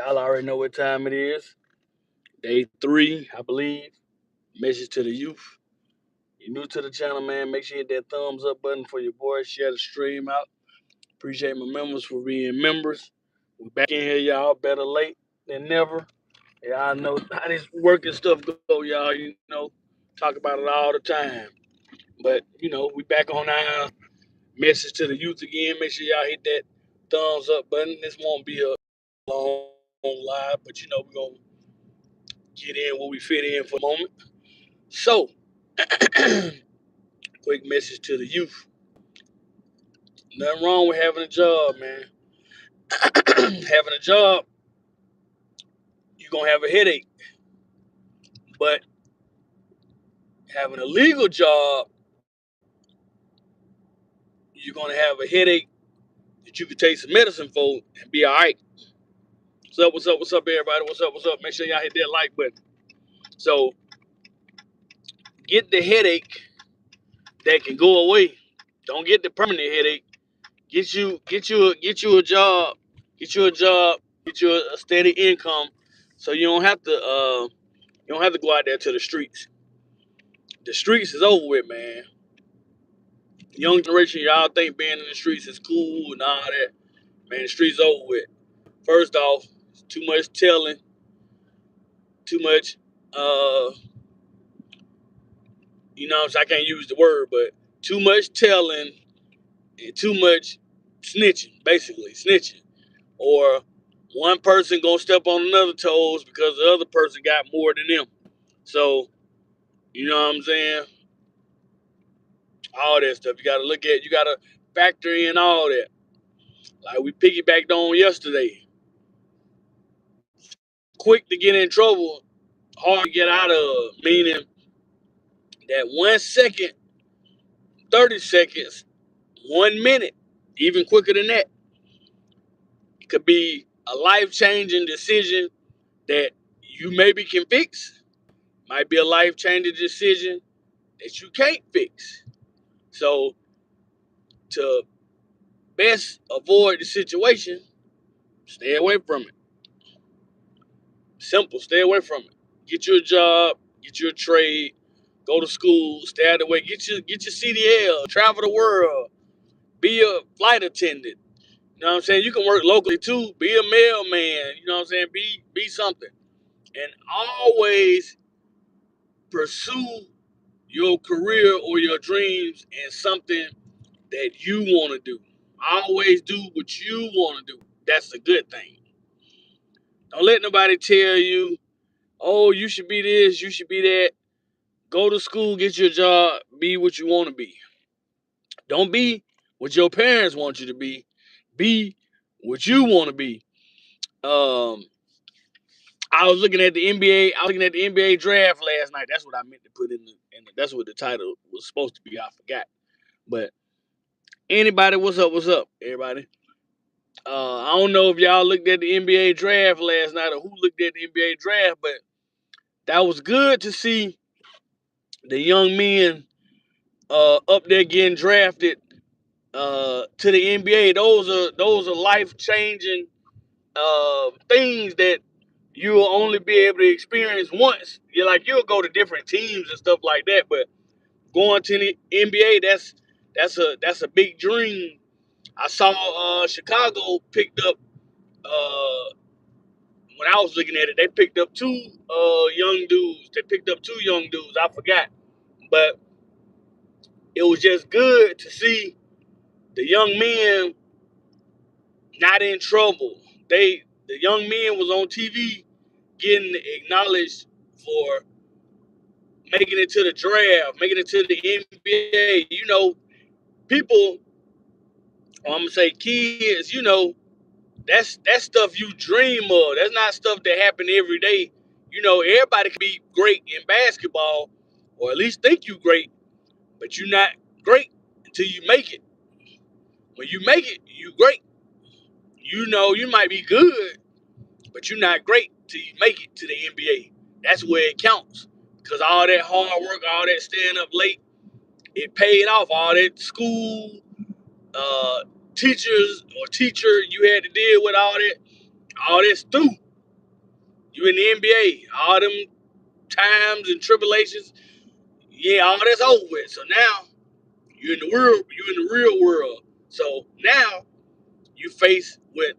Y'all already know what time it is. Day 3, I believe. Message to the youth. You're new to the channel, man. Make sure you hit that thumbs up button for your boy. Share the stream out. Appreciate my members for being members. We back in here, y'all. Better late than never. Y'all know how this working stuff go, y'all. Talk about it all the time. But, we back on our message to the youth again. Make sure y'all hit that thumbs up button. This won't be a long live, but we're going to get in where we fit in for a moment. So, quick message to the youth. Nothing wrong with having a job, man. Having a job, you're going to have a headache. But having a legal job, you're going to have a headache that you can take some medicine for and be all right. What's up, everybody? What's up? Make sure y'all hit that like button. So, get the headache that can go away. Don't get the permanent headache. Get you a job. Get you a job. Get you a steady income, so you don't have to go out there to the streets. The streets is over with, man. Young generation, y'all think being in the streets is cool and all that. Man, the streets over with. First off, too much telling, too much I can't use the word, but too much telling and too much snitching, basically snitching. Or one person gonna step on another toes because the other person got more than them. So, you know what I'm saying? All that stuff. You gotta factor in all that. Like we piggybacked on yesterday. Quick to get in trouble, hard to get out of. Meaning that 1 second, 30 seconds, 1 minute, even quicker than that. It could be a life-changing decision that you maybe can fix. Might be a life-changing decision that you can't fix. So to best avoid the situation, stay away from it. Simple, stay away from it. Get you a job, get you a trade, go to school, stay out of the way, get your CDL, travel the world, be a flight attendant. You know what I'm saying? You can work locally too, be a mailman, you know what I'm saying? Be something. And always pursue your career or your dreams in something that you want to do. Always do what you want to do. That's a good thing. Don't let nobody tell you, oh, you should be this, you should be that. Go to school, get your job, be what you want to be. Don't be what your parents want you to be. Be what you want to be. I was looking at the NBA. I was looking at the NBA draft last night. That's what I meant to put in that's what the title was supposed to be. I forgot. But anybody, what's up, everybody? I don't know if y'all looked at the NBA draft last night or who looked at the NBA draft, but that was good to see the young men up there getting drafted to the NBA. Those are life changing things that you will only be able to experience once. You'll go to different teams and stuff like that, but going to the NBA, that's a big dream. I saw Chicago picked up when I was looking at it, they picked up two young dudes. They picked up two young dudes. I forgot, but it was just good to see the young men not in trouble. The young men was on TV getting acknowledged for making it to the draft, making it to the NBA. People, or I'm gonna say kids, that's stuff you dream of. That's not stuff that happen every day. Everybody can be great in basketball, or at least think you great, but you're not great until you make it. When you make it, you great. You might be good, but you're not great till you make it to the NBA. That's where it counts. Because all that hard work, all that staying up late, it paid off. All that school, uh, teacher you had to deal with, all that's through. You in the NBA, all them times and tribulations, yeah, all that's over with. So now you're in the world, you're in the real world. So now you face with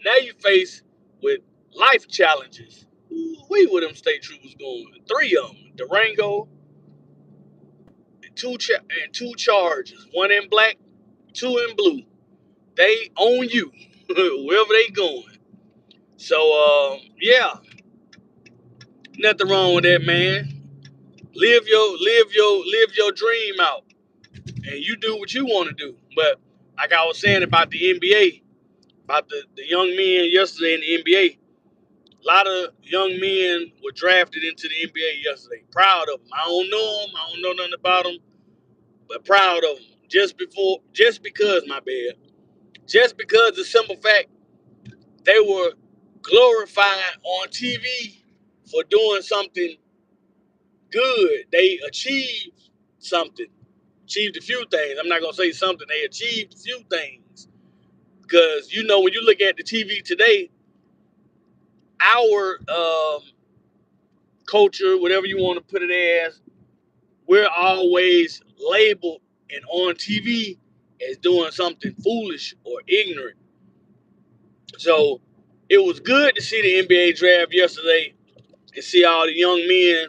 now you face with life challenges. Ooh, where them state troopers going? 3 of them, Durango, and two charges, one in black, 2 in blue. They own you wherever they going. So yeah, nothing wrong with that, man. Live your dream out, and you do what you want to do. But like I was saying about the NBA, about the young men yesterday in the NBA, a lot of young men were drafted into the NBA yesterday. Proud of them. I don't know them. I don't know nothing about them, but proud of them. Just because, my bad. Just because the simple fact they were glorified on TV for doing something good. They achieved something. Achieved a few things. I'm not gonna say something. They achieved a few things. Because when you look at the TV today, our culture, whatever you want to put it as, we're always labeled and on TV as doing something foolish or ignorant. So it was good to see the NBA draft yesterday and see all the young men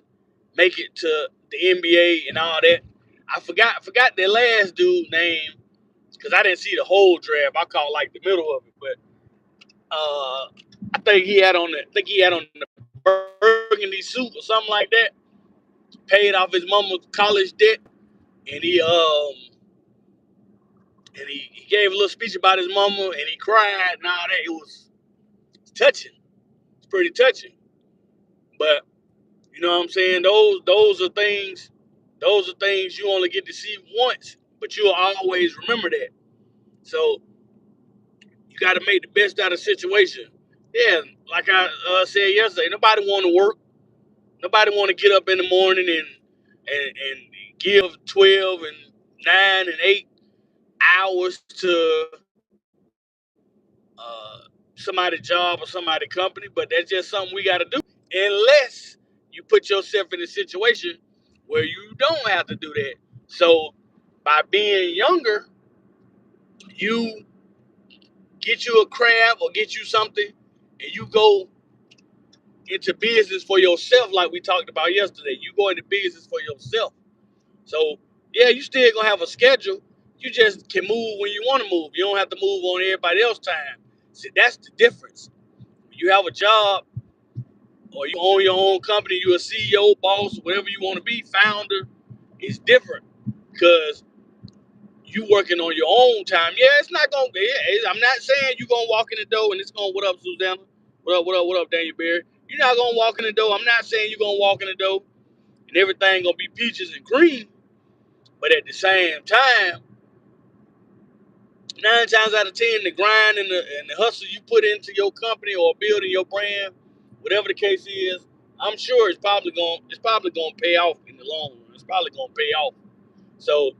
make it to the NBA and all that. I forgot the last dude name because I didn't see the whole draft. I caught like the middle of it, but I think he had on the burgundy suit or something like that. Paid off his mama's college debt, and he gave a little speech about his mama, and he cried and all that. It was touching. It's pretty touching. But you know what I'm saying? Those are things. Those are things you only get to see once, but you'll always remember that. So you got to make the best out of the situation. Yeah, like I said yesterday, nobody want to work. Nobody want to get up in the morning and give 12 and 9 and 8 hours to uh, somebody's job or somebody's company, but that's just something we got to do. Unless you put yourself in a situation where you don't have to do that. So by being younger, you get you a crab or get you something, and you go into business for yourself, like we talked about yesterday. You go into business for yourself. So yeah, you still gonna have a schedule. You just can move when you want to move. You don't have to move on everybody else's time. See, that's the difference. You have a job or you own your own company, you're a CEO, boss, whatever you want to be, founder, it's different because you working on your own time. Yeah, it's not gonna be. I'm not saying you gonna walk in the door and it's gonna, what up, Susanna? What up, Daniel Berry? You're not gonna walk in the door. I'm not saying you're gonna walk in the door and everything gonna be peaches and cream. But at the same time, 9 times out of 10, the grind and the hustle you put into your company or building your brand, whatever the case is, I'm sure it's probably gonna pay off in the long run. It's probably gonna pay off. So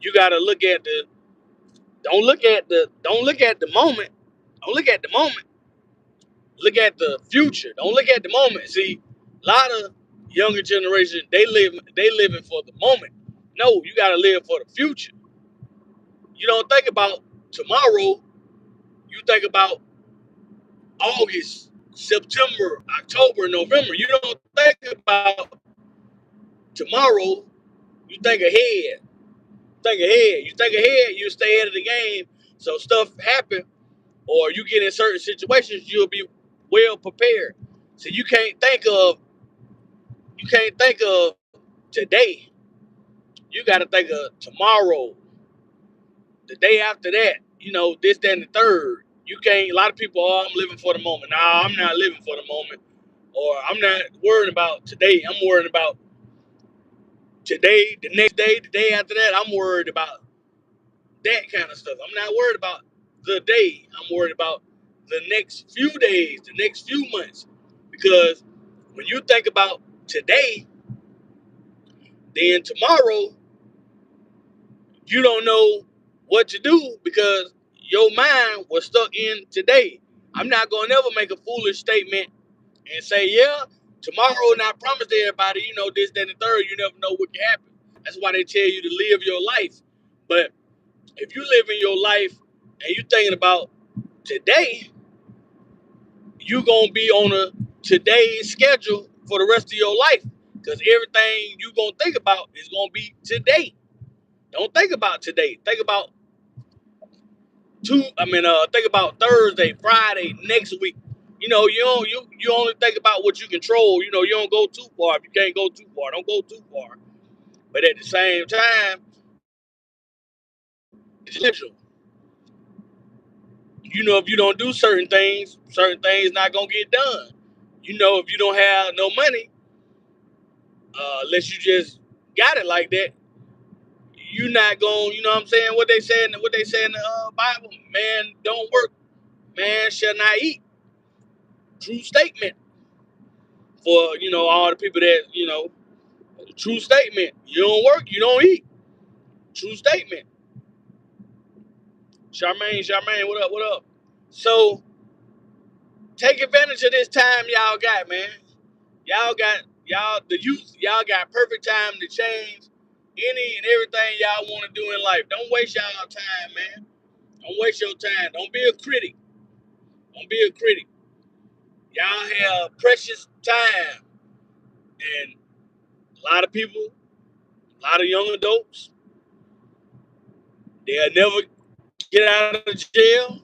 you gotta look at the don't look at the moment. Don't look at the moment. Look at the future. Don't look at the moment. See, a lot of younger generation, they living for the moment. No, you gotta live for the future. You don't think about tomorrow. You think about August, September, October, November. You don't think about tomorrow. You think ahead. You think ahead. You stay ahead of the game. So stuff happen, or you get in certain situations, you'll be well prepared. So you can't think of today. You got to think of tomorrow, the day after that. This, that, and the third. You can't. A lot of people, I'm living for the moment. Nah, I'm not living for the moment, or I'm not worrying about today. I'm worrying about today, the next day, the day after that. I'm worried about that kind of stuff. I'm not worried about the day. I'm worried about the next few days, the next few months. Because when you think about today, then tomorrow, you don't know what to do because your mind was stuck in today. I'm not gonna never make a foolish statement and say, yeah, tomorrow not promise to everybody, this, that, and the third. You never know what can happen. That's why they tell you to live your life. But if you live in your life and you thinking about today, you gonna be on a today's schedule for the rest of your life. Because everything you gonna think about is gonna be today. Don't think about today. Think about think about Thursday, Friday, next week. You only think about what you control. You don't go too far. If you can't go too far, don't go too far. But at the same time, it's essential. If you don't do certain things not gonna get done. If you don't have no money, unless you just got it like that, you not gonna, you know what I'm saying? What they say in the Bible, man don't work, man shall not eat. True statement for all the people that true statement. You don't work, you don't eat. True statement. Charmaine, what up? So take advantage of this time y'all got, man. The youth, y'all got perfect time to change any and everything y'all want to do in life. Don't waste y'all time, man. Don't waste your time. Don't be a critic. Don't be a critic. Y'all have precious time. And a lot of people, a lot of young adults, they'll never get out of jail.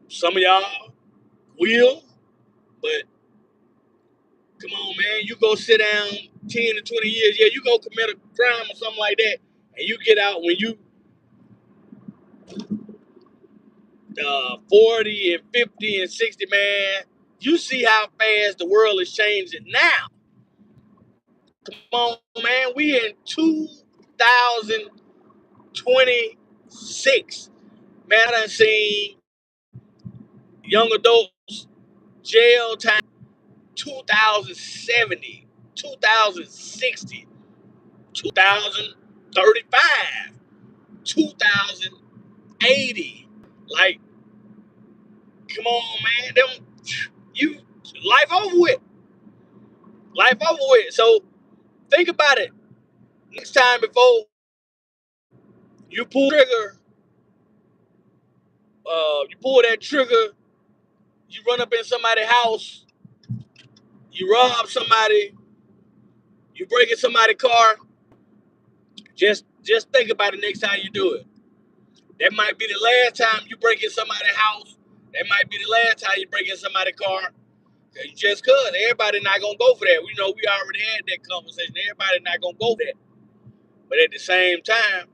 Some of y'all will, but come on, man. You go sit down 10 to 20 years. Yeah, you go commit a crime or something like that, and you get out when you 40 and 50 and 60, man. You see how fast the world is changing now. Come on, man. We in 2026. Man, I done seen young adults jail time 2070, 2060, 2035, 2080. Like, come on, man. Life over with. Life over with. So think about it. Next time before you pull that trigger, you run up in somebody's house, you rob somebody, you break in somebody's car. Just think about it next time you do it. That might be the last time you break in somebody's house. That might be the last time you break in somebody's car. Just cause everybody not gonna go for that. We already had that conversation. Everybody not gonna go for that. But at the same time,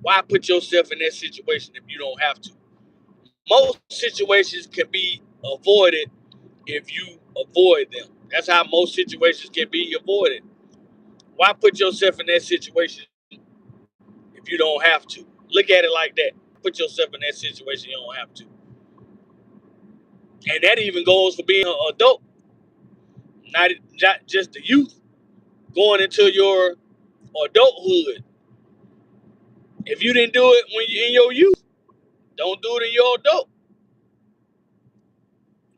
why put yourself in that situation if you don't have to? Most situations can be avoided if you avoid them. That's how most situations can be avoided. Why put yourself in that situation if you don't have to? Look at it like that. Put yourself in that situation you don't have to. And that even goes for being an adult, not just the youth, going into your adulthood. If you didn't do it when you're in your youth, don't do it in your adult.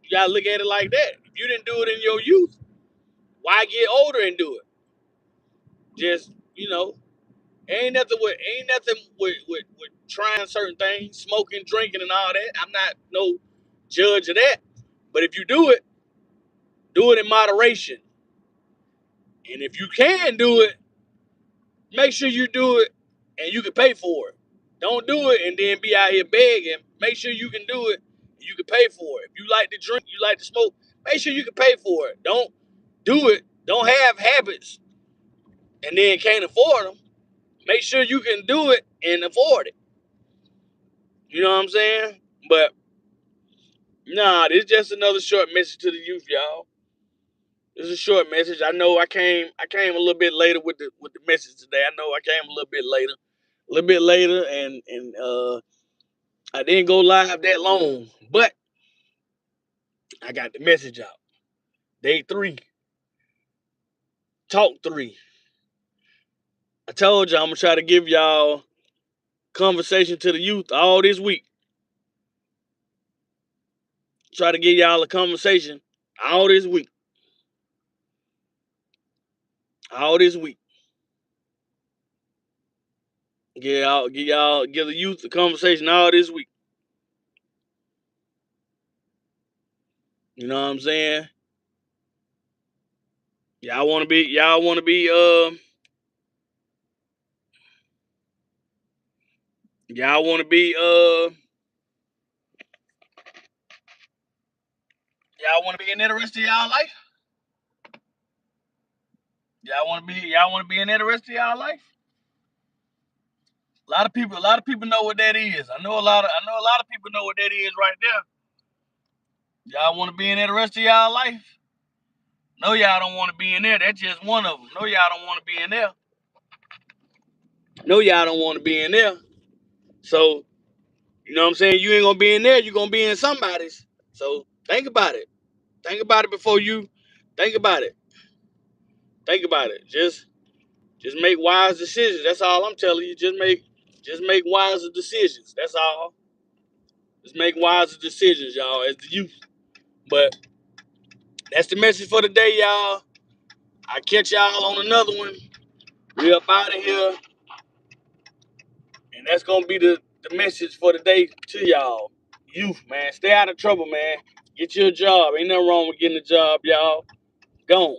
You gotta look at it like that. If you didn't do it in your youth, why get older and do it? Just, ain't nothing with trying certain things, smoking, drinking, and all that. I'm not no judge of that. But if you do it in moderation. And if you can do it, make sure you do it and you can pay for it. Don't do it and then be out here begging. Make sure you can do it and you can pay for it. If you like to drink, you like to smoke, make sure you can pay for it. Don't do it. Don't have habits and then can't afford them. Make sure you can do it and afford it. You know what I'm saying? But nah, this is just another short message to the youth, y'all. This is a short message. I know I came a little bit later with the message today. I know I came a little bit later, and I didn't go live that long, but I got the message out. Day 3, talk 3. I told y'all I'm gonna try to give y'all conversation to the youth all this week. try to give y'all a conversation all this week. All this week. Give the youth a conversation all this week. You know what I'm saying? Y'all wanna be y'all wanna be y'all wanna be y'all wanna be in there the rest of y'all life? Y'all wanna be in there the rest of y'all life? A lot of people know what that is. I know a lot of people know what that is right there. Y'all wanna be in there the rest of y'all life? No, y'all don't wanna be in there. That's just one of them. No, y'all don't wanna be in there. No, y'all don't wanna be in there. So, you know what I'm saying? You ain't gonna be in there, you're gonna be in somebody's. So think about it. Think about it before you think about it. Think about it. Just make wise decisions. That's all I'm telling you. Just make wiser decisions. That's all. Just make wiser decisions, y'all, as the youth. But that's the message for today, y'all. I catch y'all on another one. We up out of here. And that's gonna be the message for today to y'all. Youth, man. Stay out of trouble, man. Get you a job. Ain't nothing wrong with getting a job, y'all. Gone.